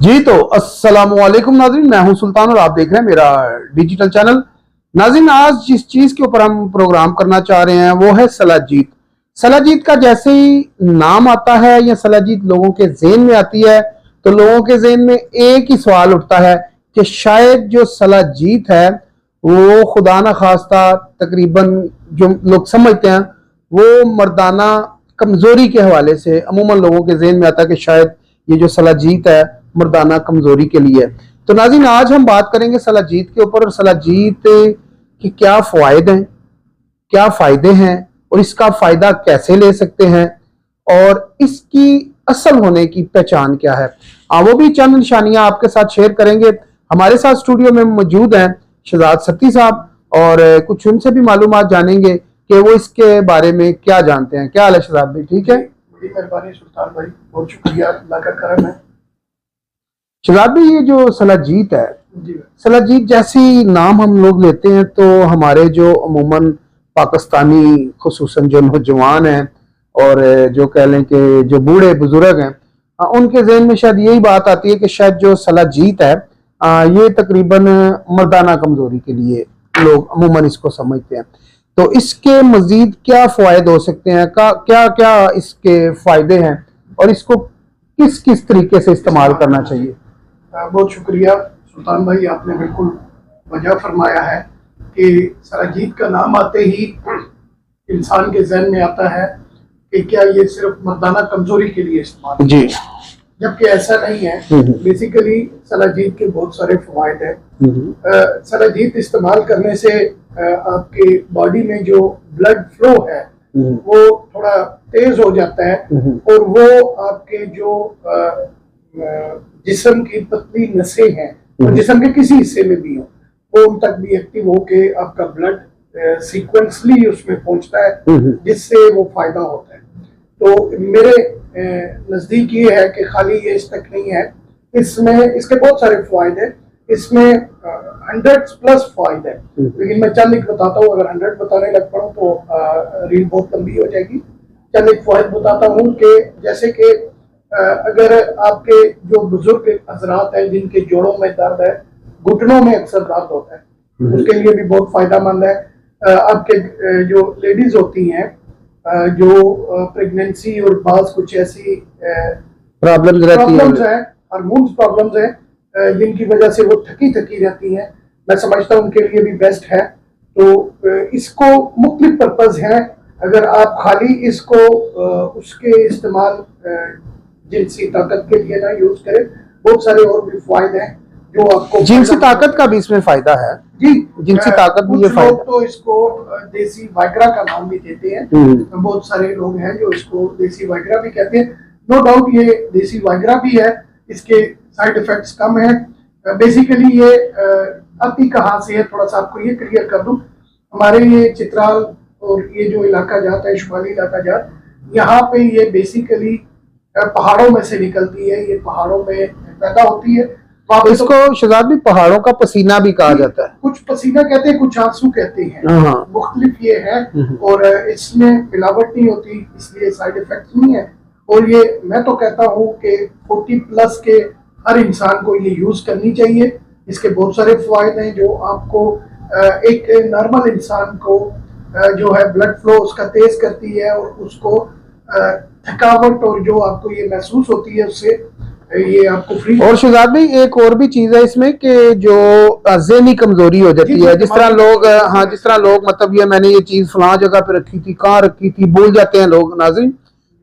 जी तो अस्सलामुअलैकुम नाज़रीन, मैं हूं सुल्तान और आप देख रहे हैं मेरा डिजिटल चैनल। नाज़रीन, आज जिस चीज के ऊपर हम प्रोग्राम करना चाह रहे हैं वो है सलाजीत। सलाजीत का जैसे ही नाम आता है या सलाजीत लोगों के ज़हन में आती है तो लोगों के ज़हन में एक ही सवाल उठता है कि शायद जो सलाजीत है वो खुदा ना खास्ता तकरीबन जो लोग समझते हैं वो मर्दाना कमजोरी के हवाले से अमूमन लोगों के ज़हन में आता है कि शायद ये जो सलाजीत है मर्दाना कमजोरी के लिए। तो नाज़रीन, आज हम बात करेंगे सलाजीत के ऊपर और सलाजीत के क्या फायदे हैं, क्या फायदे हैं और इसका फायदा कैसे ले सकते हैं और इसकी असल होने की पहचान क्या है। वो भी चंद निशानियां आपके साथ शेयर करेंगे। हमारे साथ स्टूडियो में मौजूद हैं शहजाद सत्ती साहब और कुछ उनसे भी मालूमात जानेंगे कि वो इसके बारे में क्या जानते हैं। क्या हाल है शहजाद भाई? ठीक है, बड़ी मेहरबानी सुल्तान भाई, बहुत शुक्रिया, अल्लाह का करम है। शहजाद भाई, ये जो सलाजीत है, सलाजीत जैसी नाम हम लोग लेते हैं तो हमारे जो अमूमन पाकिस्तानी खुसूसन जो नौजवान हैं और जो कह लें कि जो बूढ़े बुजुर्ग हैं उनके जहन में शायद यही बात आती है कि शायद जो सलाजीत है ये तकरीबन मर्दाना कमजोरी के लिए लोग अमूमन इसको समझते हैं। तो इसके मजीद क्या फायदे हो सकते हैं, क्या क्या इसके फायदे हैं और इसको किस किस तरीके से इस्तेमाल करना चाहिए? बहुत शुक्रिया सुल्तान भाई, आपने बिल्कुल वजह फरमाया है कि सलाजीत का नाम आते ही इंसान के जहन में आता है कि क्या ये सिर्फ मर्दाना कमजोरी के लिए इस्तेमाल जी, जबकि ऐसा नहीं है। बेसिकली सलाजीत के बहुत सारे फवायद हैं। सलाजीत इस्तेमाल करने से आपके बॉडी में जो ब्लड फ्लो है वो थोड़ा तेज हो जाता है और वो आपके जो जिस्म की पतली नसें हैं और जिस्म के किसी हिस्से में भी हो वो उन तक भी एक्टिव होके आपका ब्लड सीक्वेंसली उसमें पहुंचता है, जिससे वो फायदा होता है। तो मेरे नजदीक ये है कि खाली ये इस तक नहीं है, इसमें इसके बहुत सारे फायदे हैं। इसमें 100+ फायदे हैं, लेकिन मैं चंद एक बताता हूँ। अगर 100 बताने लग पड़ा तो रील बहुत लंबी हो जाएगी। चंद एक फायदे बताता हूँ कि जैसे कि अगर आपके जो बुजुर्ग हजरात हैं जिनके जोड़ों में दर्द है, घुटनों में अक्सर दर्द होता है, उसके लिए भी बहुत फायदेमंद है। आपके जो लेडीज होती हैं जो प्रेगनेंसी और बाज कुछ ऐसी प्रॉब्लम्स हैं, हार्मोन्स प्रॉब्लम्स हैं जिनकी वजह से वो थकी थकी रहती हैं, मैं समझता हूँ उनके लिए भी बेस्ट है। तो इसको मुख्तलिफ पर्पज हैं। अगर आप खाली इसको उसके इस्तेमाल जिनसी ताकत के लिए ना यूज करें, बहुत सारे और भी फायदे हैं जो आपको। जिनसी ताकत का भी इसमें फायदा है जी, जिनसी ताकत भी ये फायदा। तो इसको देसी वाइग्रा का नाम भी देते हैं। बहुत सारे लोग हैं जो इसको देसी वाइग्रा भी कहते हैं। नो डाउट ये देसी वाइग्रा भी है, इसके साइड इफेक्ट्स कम है। बेसिकली ये आती कहाँ से है, थोड़ा सा आपको ये क्लियर कर दूं। हमारे ये चित्राल और ये जो इलाका जाता है, शुमाली इलाका जाता, यहाँ पे ये बेसिकली पहाड़ों में से निकलती है, ये पहाड़ों में पैदा होती है। तो इसको शहजाद भी पहाड़ों का पसीना भी कहा जाता है। कुछ पसीना कहते हैं, कुछ आंसू कहते हैं, मुख्तलिफ ये है। और इसमें मिलावट नहीं होती, इसलिए साइड इफेक्ट नहीं है। और ये मैं तो कहता हूँ कि 40+ के हर इंसान को ये यूज करनी चाहिए। इसके बहुत सारे फायदे हैं जो आपको एक नॉर्मल इंसान को जो है ब्लड फ्लो उसका तेज करती है और उसको थकावट और जो आपको ये महसूस होती है उससे ये आपको फ्री। और शहजाद भाई, एक और भी चीज है इसमें कि जो ज़हनी कमजोरी हो जाती है, जिस तरह लोग मतलब ये मैंने ये चीज फलां जगह पे रखी थी, कहाँ रखी थी, भूल जाते हैं लोग नाज़रीन।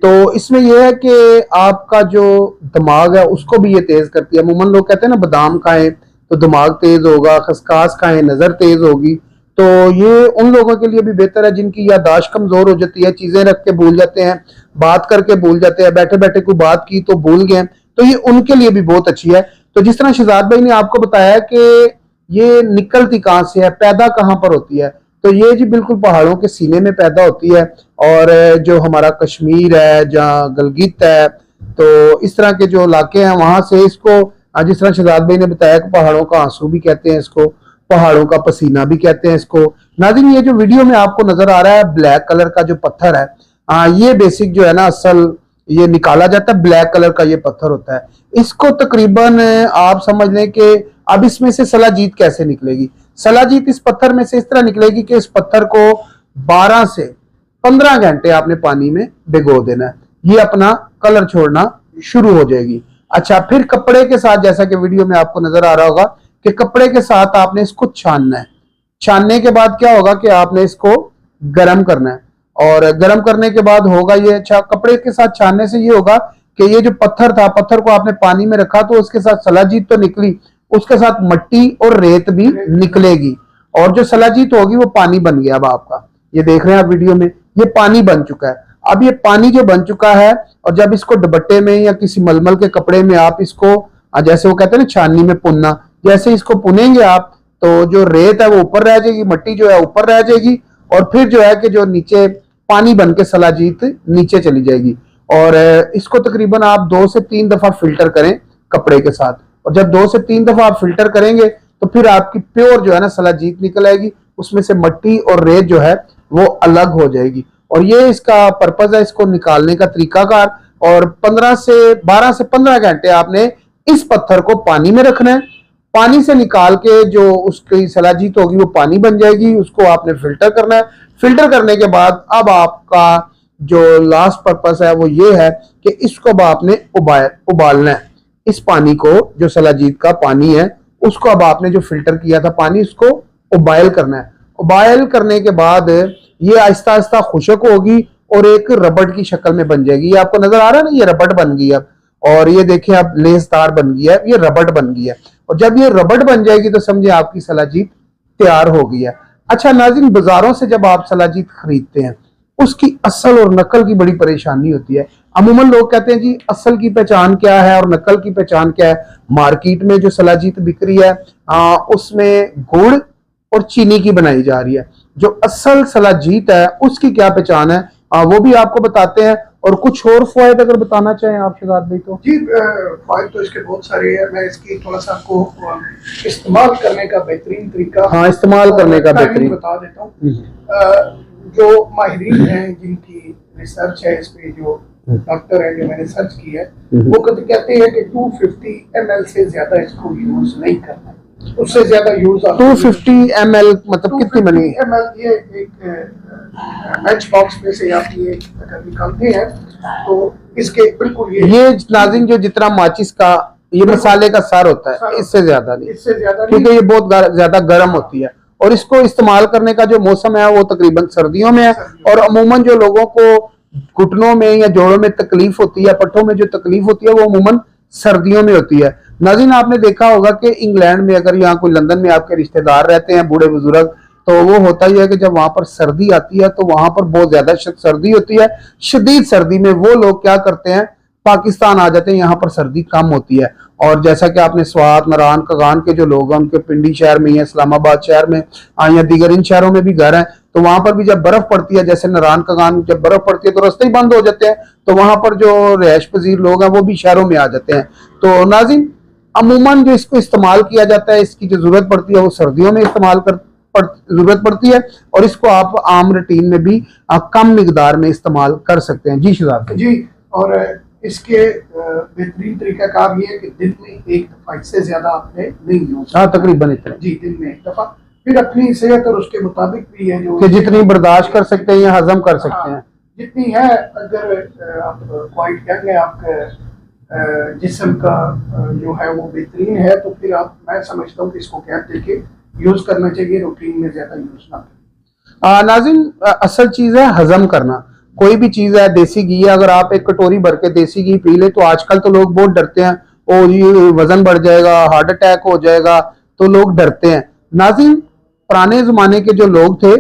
तो इसमें यह है कि आपका जो दिमाग है उसको भी ये तेज करती है। अमूमन लोग कहते हैं ना बादाम खाएं तो दिमाग तेज होगा, खसकास खाएं नजर तेज होगी। तो ये उन लोगों के लिए भी बेहतर है जिनकी याददाश्त कमजोर हो जाती है, चीजें रख के भूल जाते हैं, बात करके भूल जाते हैं, बैठे बैठे कोई बात की तो भूल गए, तो ये उनके लिए भी बहुत अच्छी है। तो जिस तरह शहजाद भाई ने आपको बताया कि ये निकलती कहाँ से है, पैदा कहाँ पर होती है, तो ये जी बिल्कुल पहाड़ों के सीने में पैदा होती है। और जो हमारा कश्मीर है, जहाँ गलगित है, तो इस तरह के जो इलाके हैं वहां से इसको, जिस तरह शहजाद भाई ने बताया कि पहाड़ों का आंसू भी कहते हैं इसको, पहाड़ों का पसीना भी कहते हैं इसको। नाज़रीन, ये जो वीडियो में आपको नजर आ रहा है ब्लैक कलर का जो पत्थर है, ये बेसिक जो है ना असल ये निकाला जाता है, ब्लैक कलर का ये पत्थर होता है। इसको तकरीबन आप समझ लें कि अब इसमें से सलाजीत कैसे निकलेगी। सलाजीत इस पत्थर में से इस तरह निकलेगी कि इस पत्थर को 12 से 15 घंटे आपने पानी में भिगो देना है, ये अपना कलर छोड़ना शुरू हो जाएगी। अच्छा, फिर कपड़े के साथ, जैसा कि वीडियो में आपको नजर आ रहा होगा कि कपड़े के साथ आपने इसको छानना है। छानने के बाद क्या होगा कि आपने इसको गर्म करना है, और गर्म करने के बाद होगा ये, अच्छा कपड़े के साथ छानने से ये होगा कि ये जो पत्थर था, पत्थर को आपने पानी में रखा तो उसके साथ सलाजीत तो निकली, उसके साथ मट्टी और रेत भी निकलेगी, और जो सलाजीत होगी वो पानी बन गया। अब आपका ये देख रहे हैं आप वीडियो में, ये पानी बन चुका है। अब ये पानी जो बन चुका है, और जब इसको दुपट्टे में या किसी मलमल के कपड़े में आप इसको, जैसे वो कहते हैं ना छाननी में पुनना, जैसे इसको पुनेंगे आप तो जो रेत है वो ऊपर रह जाएगी, मट्टी जो है ऊपर रह जाएगी, और फिर जो है कि जो नीचे पानी बन के सलाजीत नीचे चली जाएगी। और इसको तकरीबन आप 2 से 3 दफा फिल्टर करें कपड़े के साथ, और जब 2 से 3 दफा आप फिल्टर करेंगे तो फिर आपकी प्योर जो है ना सलाजीत निकल आएगी, उसमें से मट्टी और रेत जो है वो अलग हो जाएगी। और ये इसका पर्पज है, इसको निकालने का तरीकाकार। और 12 से 15 घंटे आपने इस पत्थर को पानी में रखना है। पानी से निकाल के जो उसकी सलाजीत होगी वो पानी बन जाएगी, उसको आपने फिल्टर करना है। फिल्टर करने के बाद अब आपका जो लास्ट पर्पस है वो ये है कि इसको अब आपने उबालना है। इस पानी को, जो सलाजीत का पानी है, उसको अब आपने जो फिल्टर किया था पानी, उसको उबाइल करना है। उबाइल करने के बाद ये आहिस्ता आहिस्ता खुशक होगी और एक रबड़ की शक्ल में बन जाएगी। ये आपको नजर आ रहा है ना, ये रबड़ बन गई अब, और ये देखिए अब लेसदार बन गई है, ये रबड़ बन गई है। और जब ये रबड़ बन जाएगी तो समझे आपकी सलाजीत तैयार हो गई है। अच्छा नाज़रीन, बाजारों से जब आप सलाजीत खरीदते हैं उसकी असल और नकल की बड़ी परेशानी होती है। अमूमन लोग कहते हैं जी असल की पहचान क्या है और नकल की पहचान क्या है। मार्केट में जो सलाजीत बिक रही है उसमें गुड़ और चीनी की बनाई जा रही है। जो असल सलाजीत है उसकी क्या पहचान है वो भी आपको बताते हैं। और कुछ और फायदे अगर बताना चाहें आप शहजाद भाई तो। जी, फायदे तो इसके बहुत सारे हैं। मैं इसकी थोड़ा सा आपको इस्तेमाल करने का बेहतरीन तरीका, हाँ इस्तेमाल करने का बेहतरीन बता देता हूँ। जो माहिरीन हैं जिनकी रिसर्च है इस पे, जो डॉक्टर है जो मैंने सर्च की है, वो कहते हैं कि 250 ml से ज्यादा इसको यूज नहीं करना, उससे ज्यादा यूज 250 ml मतलब कितनी बनी ml। ये एक मैच बॉक्स में से आप ये अगर निकालते हैं तो इसके बिल्कुल ये नाज़रीन जो जितना माचिस का ये मसाले का सार होता है इससे ज्यादा नहीं, क्योंकि ये बहुत ज्यादा गर्म होती है। और इसको इस्तेमाल करने का जो मौसम है वो तकरीबन सर्दियों में है। और अमूमन जो लोगों को घुटनों में या जोड़ों में तकलीफ होती है, पट्टों में जो तकलीफ होती है वो अमूमन सर्दियों में होती है। नाज़रीन आपने देखा होगा कि इंग्लैंड में, अगर यहाँ कोई लंदन में आपके रिश्तेदार रहते हैं बूढ़े बुजुर्ग, तो वो होता ही है कि जब वहां पर सर्दी आती है तो वहां पर बहुत ज्यादा सर्दी होती है। शदीद सर्दी में वो लोग क्या करते हैं, पाकिस्तान आ जाते हैं, यहाँ पर सर्दी कम होती है। और जैसा कि आपने स्वात, नारायण कगान के जो लोग हैं उनके पिंडी शहर में या इस्लामाबाद शहर में या दीगर इन शहरों में भी घर हैं, तो वहां पर भी जब बर्फ पड़ती है, जैसे नारायण कगान जब बर्फ पड़ती है तो रास्ते ही बंद हो जाते हैं, तो वहां पर जो रिहायश पजीर लोग हैं वो भी शहरों में आ जाते हैं। तो नाज़रीन अमूमन जो इसको इस्तेमाल किया जाता है, इसकी जो जरूरत पड़ती है वो सर्दियों में इस्तेमाल जरूरत पड़ती है। और इसको आप आम रूटीन में भी कम मिकदार में इस्तेमाल कर सकते हैं। जी शहजाद जी, और इसके बेहतरीन तरीका कार ये है कि दिन में एक दफा, इससे ज्यादा आपने नहीं यूज, हाँ तकरीबन इतना जी, दिन में एक दफा। फिर अपनी सेहत और उसके मुताबिक भी है जो कि जितनी बर्दाश्त कर सकते हैं या हजम कर सकते हैं, जितनी है। अगर आप क्वाइट यंग है, आपका जिस्म का जो है वो बेहतरीन है, तो फिर आप, मैं समझता हूँ कि इसको गैप देके यूज करना चाहिए, रूटीन में ज्यादा यूज ना करें। नाज़रीन असल चीज है हजम करना। कोई भी चीज है, देसी घी है, अगर आप एक कटोरी भर के देसी घी पी ले तो आजकल तो लोग बहुत डरते हैं, ओ ये वजन बढ़ जाएगा, हार्ट अटैक हो जाएगा, तो लोग डरते हैं। नाज़रीन पुराने जमाने के जो लोग थे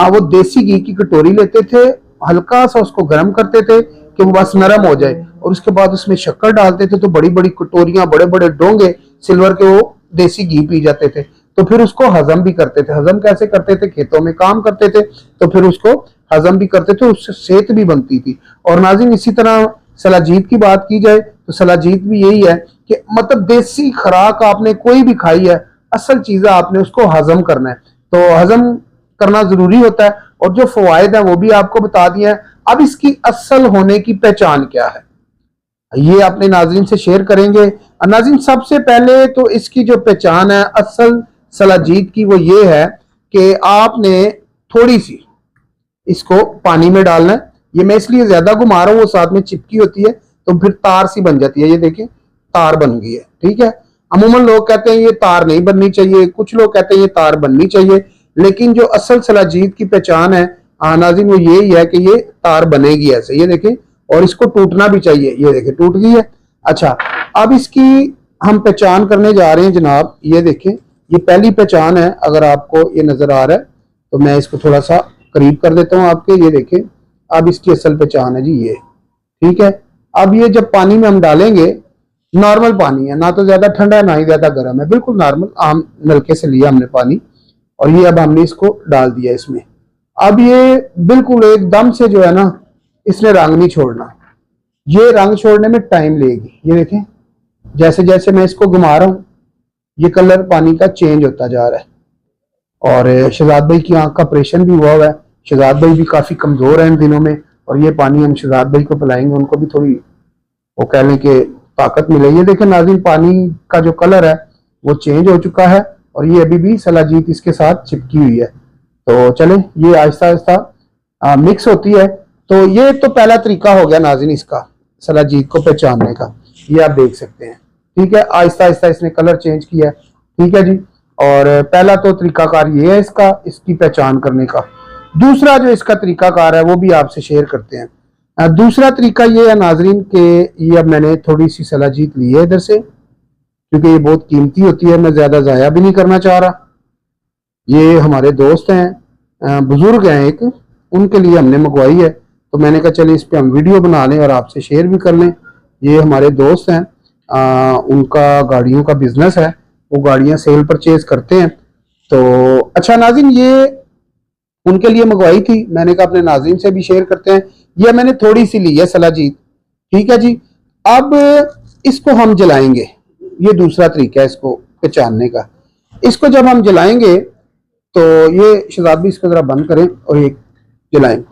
वो देसी घी की कटोरी लेते थे, हल्का सा उसको गर्म करते थे कि वो बस नरम हो जाए, और उसके बाद उसमें शक्कर डालते थे, तो बड़ी बड़ी कटोरियां, बड़े बड़े डोंगे सिल्वर के वो देसी घी पी जाते थे। तो फिर उसको हजम भी करते थे। हजम कैसे करते थे, खेतों में काम करते थे तो फिर उसको हजम भी करते थे, उससे सेहत भी बनती थी। और नाज़रीन इसी तरह सलाजीत की बात की जाए तो सलाजीत भी यही है कि मतलब देसी खुराक आपने कोई भी खाई है, असल चीज आपने उसको हजम करना है, तो हजम करना जरूरी होता है। और जो फवायद है वो भी आपको बता दिया है। अब इसकी असल होने की पहचान क्या है, ये अपने नाज़रीन से शेयर करेंगे। नाज़रीन सबसे पहले तो इसकी जो पहचान है असल सलाजीत की वो ये है कि आपने थोड़ी सी इसको पानी में डालना है। ये मैं इसलिए ज्यादा घुमा रहा हूँ, वो साथ में चिपकी होती है तो फिर तार सी बन जाती है। ये देखिए तार बन गई है, ठीक है। अमूमन लोग कहते हैं ये तार नहीं बननी चाहिए, कुछ लोग कहते हैं ये तार बननी चाहिए, लेकिन जो असल सलाजीत की पहचान है नाज़रीन वो यही है कि ये तार बनेगी ऐसे, ये देखें, और इसको टूटना भी चाहिए। ये देखें टूट गई है। अच्छा, अब इसकी हम पहचान करने जा रहे हैं जनाब। ये देखें, ये पहली पहचान है। अगर आपको ये नजर आ रहा है तो मैं इसको थोड़ा सा करीब कर देता हूँ आपके। ये देखें, अब इसकी असल पहचान है जी ये, ठीक है। अब ये जब पानी में हम डालेंगे, नॉर्मल पानी है, ना तो ज्यादा ठंडा है ना ही ज्यादा गर्म है, बिल्कुल नॉर्मल आम नलके से लिया हमने पानी, और ये अब हमने इसको डाल दिया इसमें। अब ये बिल्कुल एकदम से जो है ना, इसने रंग नहीं छोड़ना। ये रंग छोड़ने में टाइम लेगी। ये देखें, जैसे जैसे मैं इसको घुमा रहा हूँ ये कलर पानी का चेंज होता जा रहा है। और शहजाद भाई की आंख का ऑपरेशन भी हुआ है। शहजाद भाई भी काफी कमजोर है इन दिनों में, और ये पानी हम शहजाद भाई को पिलाएंगे, उनको भी थोड़ी वो कह लें कि ताकत मिले। ये देखें नाज़रीन, पानी का जो कलर है वो चेंज हो चुका है, और ये अभी भी सलाजीत इसके साथ चिपकी हुई है। तो चले, ये आहिस्ता आहिस्ता मिक्स होती है। तो ये तो पहला तरीका हो गया नाज़रीन इसका सलाजीत को पहचानने का। ये आप देख सकते हैं, ठीक है। आहिस्ता आहिस्ता इसने कलर चेंज किया है, ठीक है जी। और पहला तो तरीकाकार ये है इसकी पहचान करने का। दूसरा जो इसका तरीकाकार है वो भी आपसे शेयर करते हैं। दूसरा तरीका ये है नाजरीन कि ये अब मैंने थोड़ी सी सलाजीत ली है इधर से, क्योंकि ये बहुत कीमती होती है, मैं ज्यादा जाया भी नहीं करना चाह रहा। ये हमारे दोस्त हैं, बुजुर्ग हैं एक, उनके लिए हमने मंगवाई है, तो मैंने कहा चलिए इस पे हम वीडियो बना लें और आपसे शेयर भी कर लें। ये हमारे दोस्त हैं, उनका गाड़ियों का बिजनेस है, वो गाड़ियां सेल परचेज करते हैं। तो अच्छा नाज़रीन, ये उनके लिए मंगवाई थी, मैंने कहा अपने नाज़रीन से भी शेयर करते हैं। ये मैंने थोड़ी सी ली है सलाजीत, ठीक है जी। अब इसको हम जलाएंगे, ये दूसरा तरीका है इसको पहचानने का। इसको जब हम जलाएंगे तो ये शहजाद भी इसको जरा बंद करें और ये जलाएं।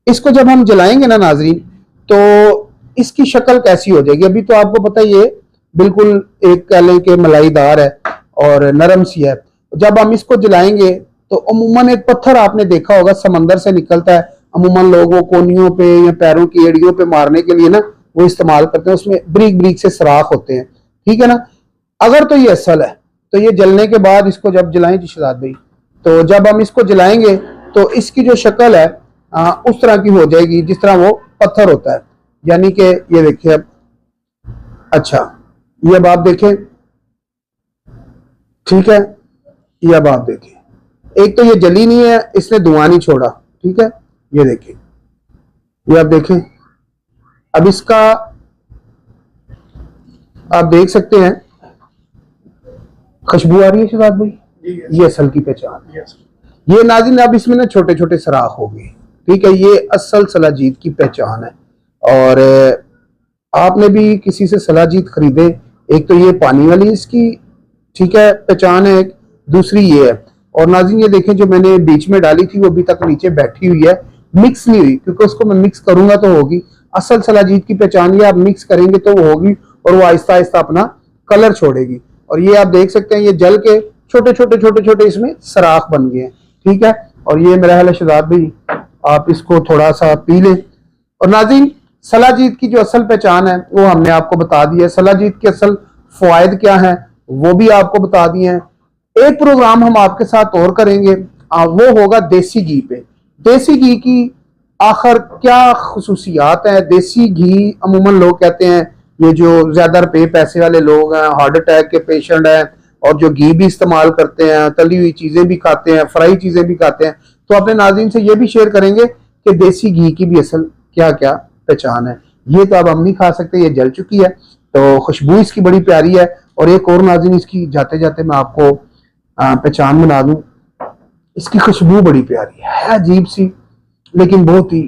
इसको जब हम जलाएंगे ना नाजरीन, तो इसकी शक्ल कैसी हो जाएगी। अभी तो आपको पता ही, ये बिल्कुल एक कह लें कि मलाईदार है और नरम सी है। जब हम इसको जलाएंगे तो अमूमन एक पत्थर आपने देखा होगा समंदर से निकलता है, अमूमन लोग वो कोनियों पे या पैरों की एड़ियों पे मारने के लिए ना वो इस्तेमाल करते हैं, उसमें ब्रीक ब्रीक से सुराख होते हैं, ठीक है ना। अगर तो ये असल है तो ये जलने के बाद इसको जब जलाएं जी शहजाद भाई, तो जब हम इसको जलाएंगे तो इसकी जो शक्ल है उस तरह की हो जाएगी जिस तरह वो पत्थर होता है। यानी कि ये देखिए अब, अच्छा ये अब आप देखें, ठीक है, ये अब आप देखें, एक तो ये जली नहीं है, इसने धुआं नहीं छोड़ा, ठीक है। ये देखिए, ये आप देखें, अब इसका आप देख सकते हैं खुशबू आ रही है शहजाद भाई, ये असल की पहचान है। ये नाज़रीन अब इसमें ना छोटे छोटे सराख हो गए, ठीक है, ये असल सलाजीत की पहचान है। और आपने भी किसी से सलाजीत खरीदे, एक तो ये पानी वाली इसकी, ठीक है, पहचान है, एक दूसरी ये है। और नाज़रीन ये देखें, जो मैंने बीच में डाली थी वो अभी तक नीचे बैठी हुई है, मिक्स नहीं हुई, क्योंकि उसको मैं मिक्स करूंगा तो होगी। असल सलाजीत की पहचान ये आप मिक्स करेंगे तो वो होगी, और वो आहिस्ता आहिस्ता अपना कलर छोड़ेगी। और ये आप देख सकते हैं, ये जल के छोटे छोटे छोटे छोटे इसमें सराख बन गए हैं, ठीक है। और ये मेरा ख्याल है शहजाद भाई आप इसको थोड़ा सा पी लें। और नाज़रीन सलाजीत की जो असल पहचान है वो हमने आपको बता दी है, सलाजीत के असल फवायद क्या है वो भी आपको बता दिए हैं। एक प्रोग्राम हम आपके साथ और करेंगे, वो होगा देसी घी पे। देसी घी की आखिर क्या खसूसियात है। देसी घी अमूमन लोग कहते हैं ये जो ज्यादा रुपए पैसे वाले लोग हैं, हार्ट अटैक के पेशेंट हैं, और जो घी भी इस्तेमाल करते हैं, तली हुई चीजें भी खाते हैं, फ्राई चीजें भी खाते हैं, तो अपने नाज़रीन से ये भी शेयर करेंगे कि देसी घी की भी असल क्या क्या पहचान है। ये तो अब हम नहीं खा सकते, ये जल चुकी है, तो खुशबू इसकी बड़ी प्यारी है। और एक और नाज़रीन इसकी जाते जाते मैं आपको पहचान बना दूं, इसकी खुशबू बड़ी प्यारी है, अजीब सी लेकिन बहुत ही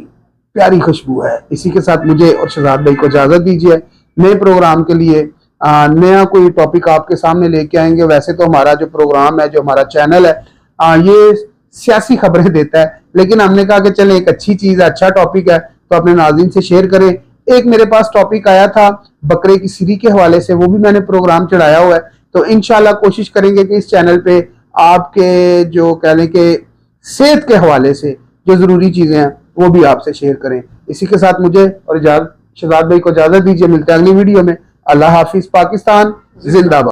प्यारी खुशबू है। इसी के साथ मुझे और शहजाद भाई को इजाजत दीजिए। नए प्रोग्राम के लिए नया कोई टॉपिक आपके सामने लेके आएंगे। वैसे तो हमारा जो प्रोग्राम है, जो हमारा चैनल है, ये सियासी खबरें देता है, लेकिन हमने कहा कि चले एक अच्छी चीज है, अच्छा टॉपिक है, तो अपने नाज़रीन से शेयर करें एक मेरे पास टॉपिक आया था बकरे की सिरी के हवाले से, वो भी मैंने प्रोग्राम चढ़ाया हुआ है। तो इंशाल्लाह कोशिश करेंगे कि इस चैनल पे आपके जो कह लें कि सेहत के हवाले से जो जरूरी चीजें हैं वो भी आपसे शेयर करें। इसी के साथ मुझे और शहजाद भाई को इजाजत दीजिए, मिलते हैं अगली वीडियो में। अल्लाह हाफिज। पाकिस्तान जिंदाबाद।